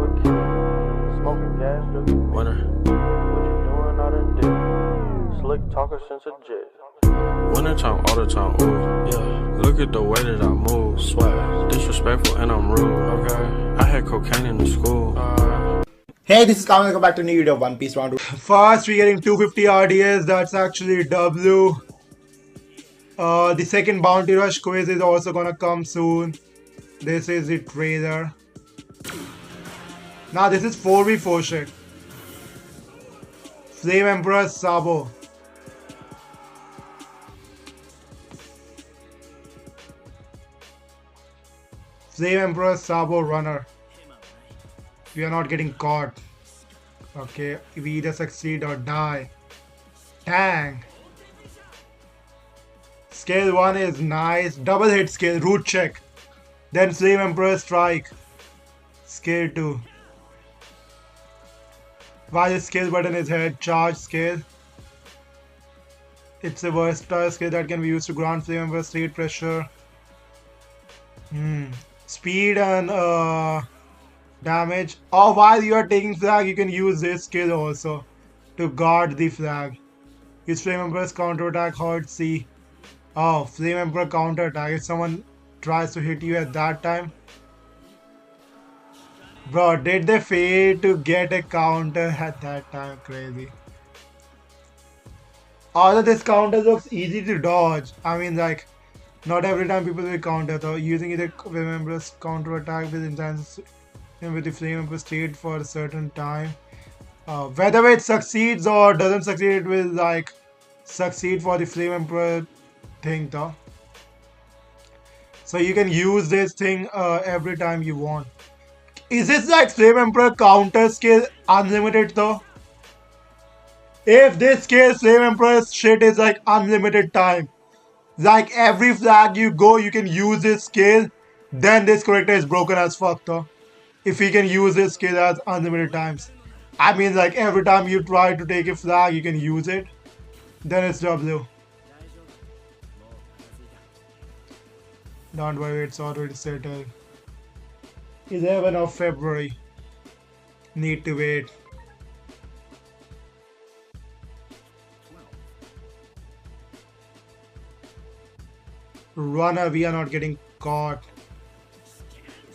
a kid. Smoking gas, drinking winter. What you doing out of dick? Slick talker since a jet. Winter time, all the time, ooh, yeah. Look at the way that I move, swag. Disrespectful and I'm rude, okay. I had cocaine in the school. Hey, this is Kamusari. Welcome back to a new video of One Piece Round 2. First, we're getting 250 RDS. That's actually W. The second Bounty Rush quiz is also gonna come soon. This is the trailer. Now, this is 4v4 shit. Flame Emperor Sabo. Flame Emperor Sabo runner. We are not getting caught. Okay, we either succeed or die. Dang. Scale 1 is nice. Double hit skill, root check. Then Flame Emperor strike. Scale 2. While the skill button is head, charge skill. It's a versatile skill that can be used to grant Flame Emperor state pressure. Speed and damage. Or while you are taking flag, you can use this skill also to guard the flag. Use Flame Emperor's counter attack, hard C. Oh, Flame Emperor counter attack. If someone tries to hit you at that time. Bro, did they fail to get a counter at that time? Crazy. Although this counter looks easy to dodge. I mean, like, not every time people will counter though. Using either Flame Emperor's counter attack with intense with the Flame Emperor state for a certain time. Whether it succeeds or doesn't succeed, it will like succeed for the Flame Emperor thing though. So you can use this thing every time you want. Is this like Flame Emperor counter skill unlimited though? If this skill Flame Emperor's shit is like unlimited time, like every flag you go you can use this skill, then this character is broken as fuck though. If he can use this skill as unlimited times. I mean like every time you try to take a flag you can use it, then it's W. Don't worry, it's already settled. 11 of February. Need to wait. Runner, we are not getting caught.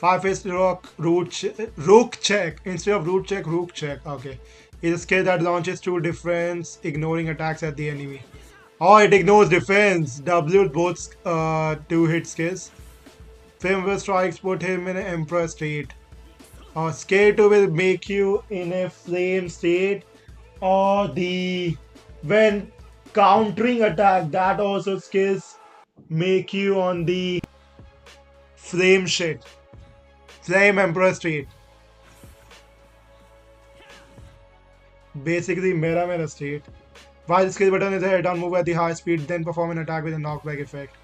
5-face rook check. Instead of root check, rook check. Okay. It's a skill that launches 2 defense, ignoring attacks at the enemy. Oh, it ignores defense. W both 2 hit skills. Flame Emperor strikes put him in an Emperor state. Scale 2 will make you in a flame state. Or when countering attack, that also skills make you on the flame shit. Flame Emperor state. Basically Mera state. While the skill button is a head-on move at the high speed, then perform an attack with a knockback effect.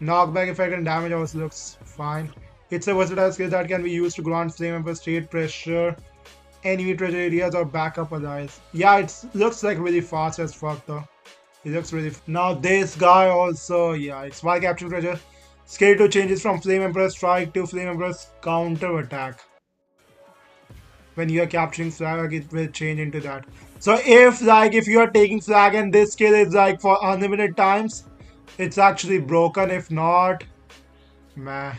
Knockback effect and damage also looks fine. It's a versatile skill that can be used to grant Flame Emperor state pressure, enemy treasure areas or backup allies. Yeah, it looks like really fast as fuck though. It looks really now this guy also, yeah, it's while capturing treasure. Scale 2 changes from Flame Emperor strike to Flame Emperor's counter attack. When you are capturing flag, it will change into that. So if you are taking flag and this skill is like for unlimited times, it's actually broken. If not, meh.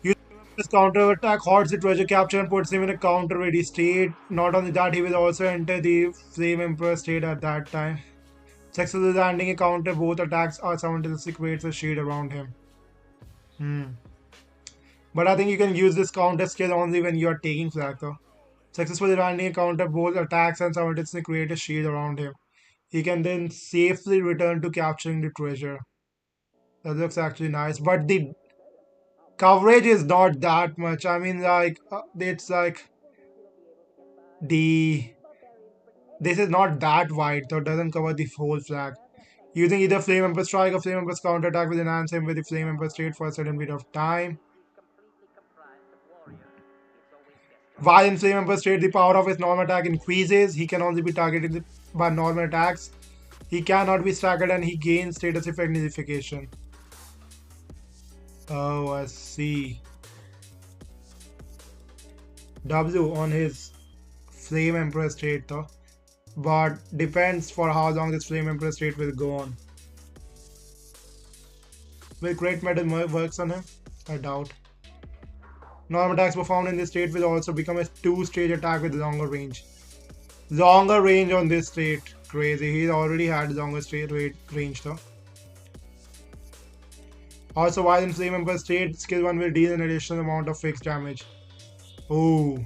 Use this counter attack, hoards the treasure capture and puts him in a counter ready state. Not only that, he will also enter the Flame Emperor state at that time. Successfully landing a counter, both attacks are simultaneously creates a shade around him. But I think you can use this counter skill only when you are taking flag though. Successfully landing a counter, both attacks and simultaneously create a shield around him. He can then safely return to capturing the treasure. That looks actually nice, but the coverage is not that much. I mean like, it's like this is not that wide, so it doesn't cover the whole flag. Using either Flame Emperor strike or Flame Emperor's counter attack will enhance him with the Flame Emperor state for a certain period of time. While in Flame Emperor state, the power of his normal attack increases. He can only be targeted by normal attacks. He cannot be staggered and he gains status effect nullification. Oh, I see. W on his Flame Emperor state though. But depends for how long this Flame Emperor state will go on. Will Great Metal works on him? I doubt. Normal attacks performed in this state will also become a 2-stage attack with longer range. Longer range on this state. Crazy. He already had longer state range though. Also, while in Flame Emperor state, skill 1 will deal an additional amount of fixed damage. Oh.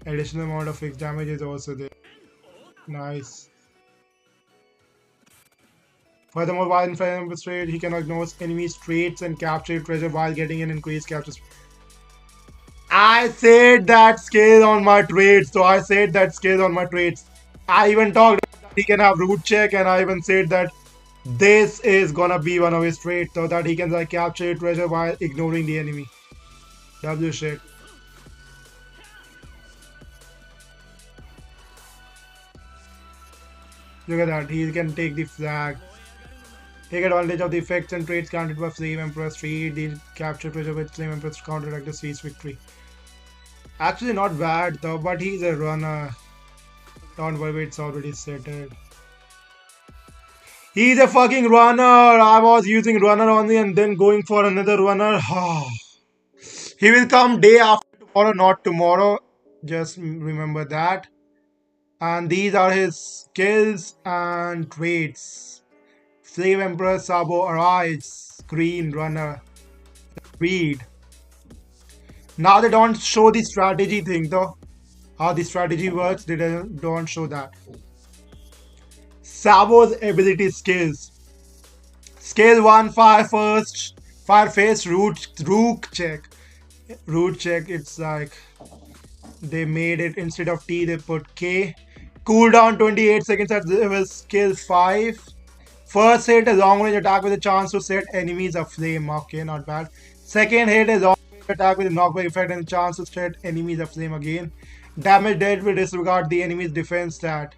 Additional amount of fixed damage is also there. Nice. Furthermore, while in Flame Emperor state, he can ignore enemies' traits and capture treasure while getting an increased capture speed. I said that skill on my traits, so I said that skill on my traits. I even talked about he can have root check, and I even said that this is gonna be one of his traits, so that he can like capture treasure while ignoring the enemy. W shit. Look at that, he can take the flag. Take advantage of the effects and traits granted by Flame Emperor 3. Deal capture treasure with Flame Emperor's counterattack to seize victory. Actually not bad though, but he's a runner. Don't worry, it's already settled. He's a fucking runner! I was using runner only and then going for another runner. He will come day after tomorrow, not tomorrow. Just remember that. And these are his skills and traits. Flame Emperor Sabo arrives. Green runner. Read. Now they don't show the strategy thing though. How the strategy works, they don't show that. Sabo's ability skills. Skill 1, fire first. Fire face root check. Root check, it's like they made it instead of T, they put K. Cooldown 28 seconds at level skill 5. First hit, a long range attack with a chance to set enemies aflame. Okay, not bad. Second hit, a long range attack with a knockback effect and a chance to set enemies aflame again. Damage dealt will disregard the enemy's defense stat.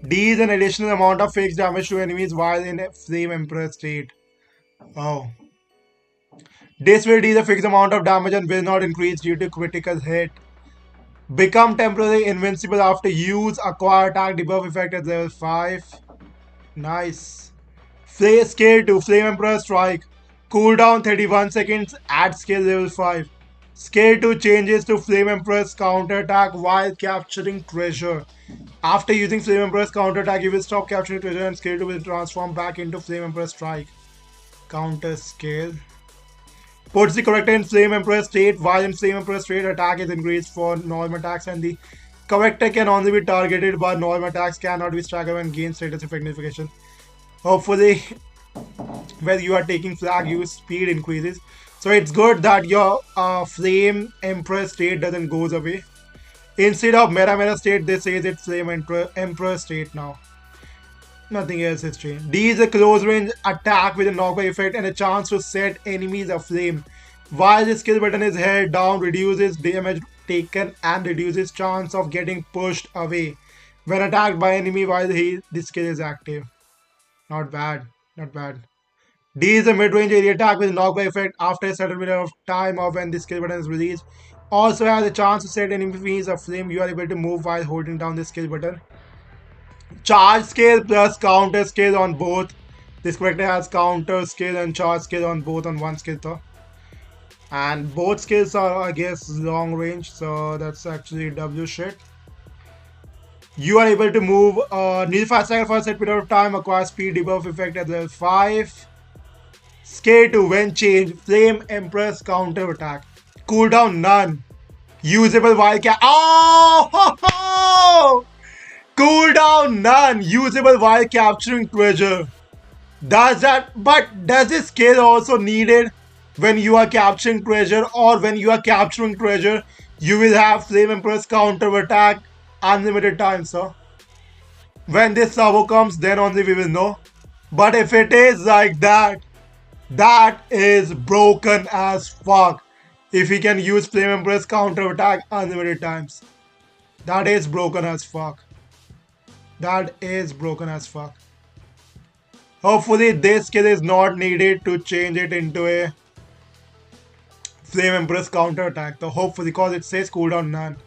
Deals an additional amount of fixed damage to enemies while in a Flame Emperor state. Oh. This will deal a fixed amount of damage and will not increase due to critical hit. Become temporarily invincible after use. Acquire attack debuff effect at level 5. Nice. Skill 2, Flame Emperor Strike. Cooldown 31 seconds at skill level 5. Skill 2 changes to Flame Emperor's counterattack while capturing treasure. After using Flame Emperor's counterattack, you will stop capturing treasure and skill 2 will transform back into Flame Emperor Strike. Counter skill. Puts the character in Flame Emperor state. While in Flame Emperor state, attack is increased for normal attacks and the character can only be targeted by normal attacks, cannot be staggered and gain status magnification. Hopefully, when you are taking flag use, speed increases. So it's good that your Flame Emperor state doesn't goes away. Instead of Mera state, they say it's Flame Emperor state now. Nothing else is changed. D is a close range attack with a knockback effect and a chance to set enemies aflame. While the skill button is held down, reduces damage taken and reduces chance of getting pushed away when attacked by enemy while the skill is active. Not bad, not bad. D is a mid-range area attack with knockback effect after a certain period of time of when the skill button is released. Also has a chance to set enemies aflame. You are able to move while holding down the skill button. Charge skill plus counter skill on both. This character has counter skill and charge skill on both on one skill though. And both skills are, I guess, long range, so that's actually W shit. You are able to move nearly fast cycle for a set period of time, acquire speed debuff effect at level 5. Scale 2 when changed, Flame Emperor's counter attack. Cooldown none. Usable while Cooldown none. Usable while capturing treasure. Does this skill also needed when you are capturing treasure, or when you are capturing treasure you will have Flame Emperor's counter attack unlimited time, so when this Sabo comes then only we will know. But if it is like that, that is broken as fuck. If he can use Flame Emperor's counter attack unlimited times, that is broken as fuck. That is broken as fuck. Hopefully this skill is not needed to change it into a Flame Emperor's counter attack. So hopefully, because it says cooldown none.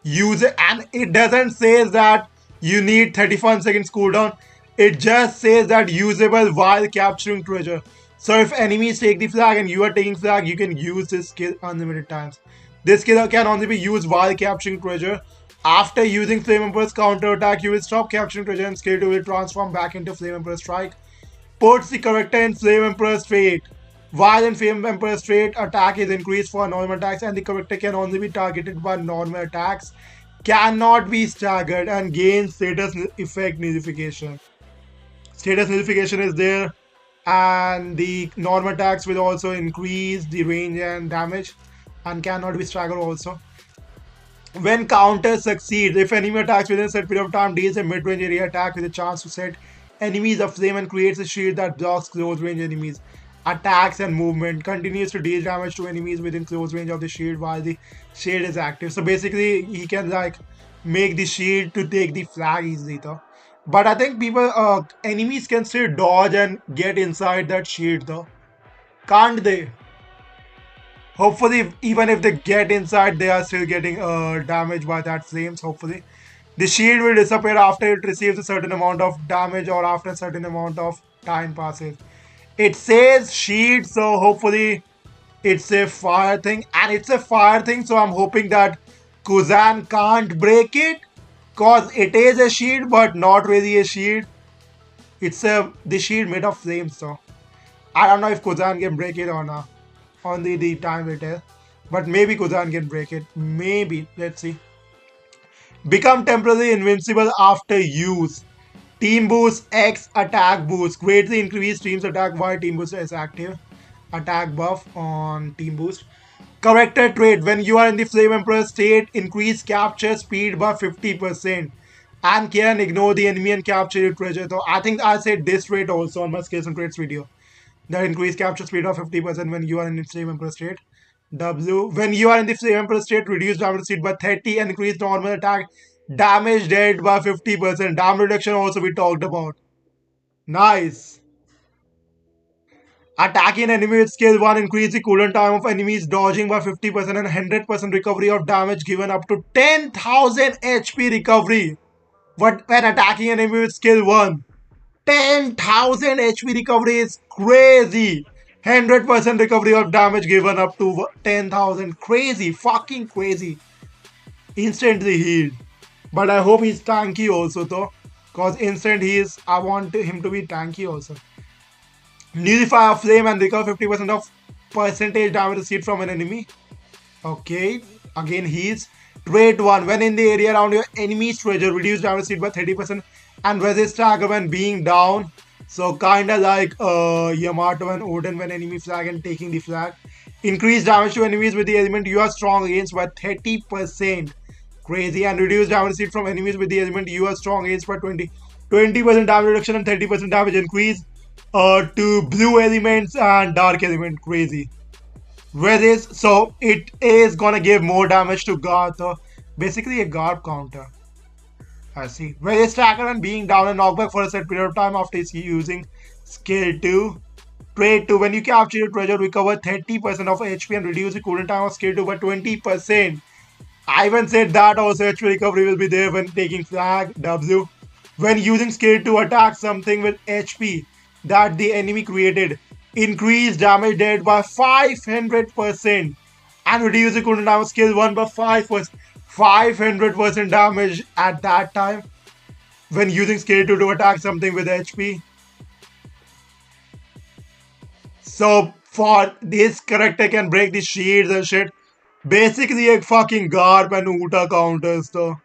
Use it, and it doesn't say that you need 31 seconds cooldown. It just says that usable while capturing treasure. So if enemies take the flag and you are taking flag, you can use this skill unlimited times. This skill can only be used while capturing treasure. After using Flame Emperor's counter attack, you will stop capturing treasure and skill 2 will transform back into Flame Emperor Strike. Puts the character in Flame Emperor Straight. While in Flame Emperor Straight, attack is increased for normal attacks and the character can only be targeted by normal attacks, cannot be staggered, and gains status effect nullification. Status nullification is there, and the normal attacks will also increase the range and damage and cannot be staggered also. When counter succeeds, if enemy attacks within a set period of time, deals a mid-range area attack with a chance to set enemies aflame and creates a shield that blocks close range enemies. Attacks and movement continues to deal damage to enemies within close range of the shield while the shield is active. So basically, he can like make the shield to take the flag easily though. But I think enemies can still dodge and get inside that shield though. Can't they? Hopefully, even if they get inside, they are still getting damaged by that flames, hopefully. The shield will disappear after it receives a certain amount of damage or after a certain amount of time passes. It says shield, so hopefully it's a fire thing. And it's a fire thing, so I'm hoping that Kuzan can't break it. Cause it is a shield, but not really a shield. It's the shield made of flames, so I don't know if Kuzan can break it or not. Only the time will tell. But maybe Kuzan can break it. Maybe. Let's see. Become temporarily invincible after use. Team boost X attack boost. Greatly increase team's attack while team boost is active. Attack buff on team boost. Character trait. When you are in the Flame Emperor state, increase capture speed by 50%. And can ignore the enemy and capture your treasure. So I think I said this trait also on my skills and traits video. That increase capture speed of 50% when you are in the Flame Emperor state. W. When you are in the Flame Emperor state, reduce damage speed by 30 and increase normal attack damage dealt by 50%. Damage reduction also we talked about. Nice. Attacking enemy with skill 1 increase the cooldown time of enemies dodging by 50% and 100% recovery of damage given up to 10,000 HP recovery. When attacking enemy with skill 1. 10,000 HP recovery is crazy. 100% recovery of damage given up to 10,000. Crazy. Fucking crazy. Instantly healed. But I hope he's tanky also though. Cause instant I want him to be tanky also. Nullify a flame and recover 50% of percentage damage received from an enemy. Okay. Again heals. Trait 1. When in the area around your enemy's treasure, reduce damage received by 30% and resist stagger when being down. So kinda like Yamato and Odin when enemy flag and taking the flag. Increase damage to enemies with the element you are strong against by 30%. Crazy. And reduce damage received from enemies with the element you are strong against by 20%. 20% damage reduction and 30% damage increase to blue elements and dark element. Crazy. Resist. So it is gonna give more damage to Garth. Basically a Garth counter. I see. Resist tracker and being down and knockback for a set period of time after using skill 2. Trait 2. When you capture your treasure, recover 30% of HP and reduce the cooldown time of skill 2 by 20%. I even said that also HP recovery will be there when taking flag. W. When using skill 2, attack something with HP that the enemy created. Increase damage dealt by 500% and reduce the cooldown time of skill 1 by 5%. 500% damage at that time when using skill 2 to attack something with HP. So for this character can break the shields and shit. Basically a fucking Garp and Uta counters though.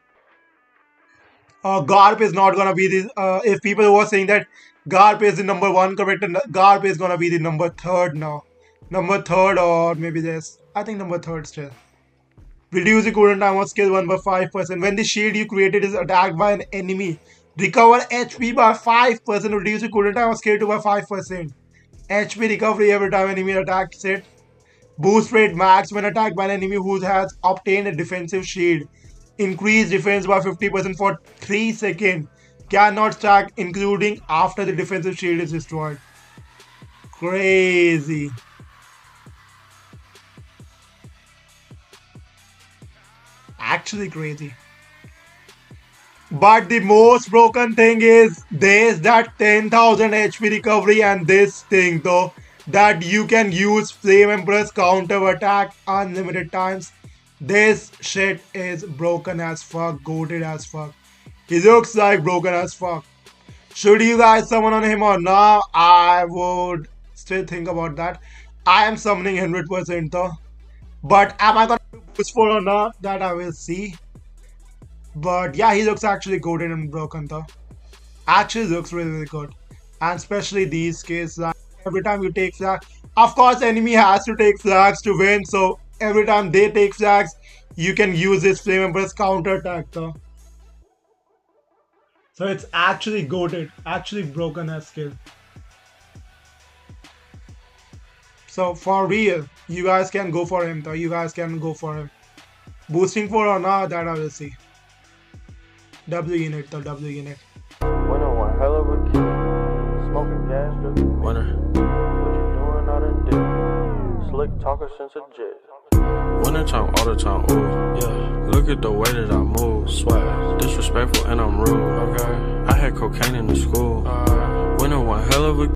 Garp is not gonna be the if people who are saying that Garp is the number 1 character, Garp is gonna be the number 3rd now. Number 3rd or maybe this. I think number 3rd still. Reduce the cooldown time of skill 1 by 5%. When the shield you created is attacked by an enemy, recover HP by 5%. Reduce the cooldown time of skill 2 by 5%. HP recovery every time enemy attacks it. Boost rate max when attacked by an enemy who has obtained a defensive shield. Increase defense by 50% for 3 seconds. Cannot stack including after the defensive shield is destroyed. Crazy. Actually crazy. But the most broken thing is there's that 10,000 HP recovery and this thing though that you can use Flame Emperor's counter attack unlimited times. This shit is broken as fuck, goated as fuck. He looks like broken as fuck. Should you guys summon on him or not? I would still think about that. I am summoning 100% though. But am I gonna do boost for or not? That I will see. But yeah, he looks actually goated and broken though. Actually looks really, really good. And especially these cases, like every time you take flag, of course enemy has to take flags to win. So every time they take flags, you can use this Flame Emperor's counter attack though. So it's actually goated, actually broken as skill. So for real, you guys can go for him though. You guys can go for him. Boosting for or not, that I will see. W unit though, W unit. Winner one hell of a kid. Smoking gas, just winner. What you doing out of dick? Slick talker since a jet. Winter time, all the time, ooh, yeah. Look at the way that I move, swag. Disrespectful and I'm rude, okay. I had cocaine in the school. Winner one hell of a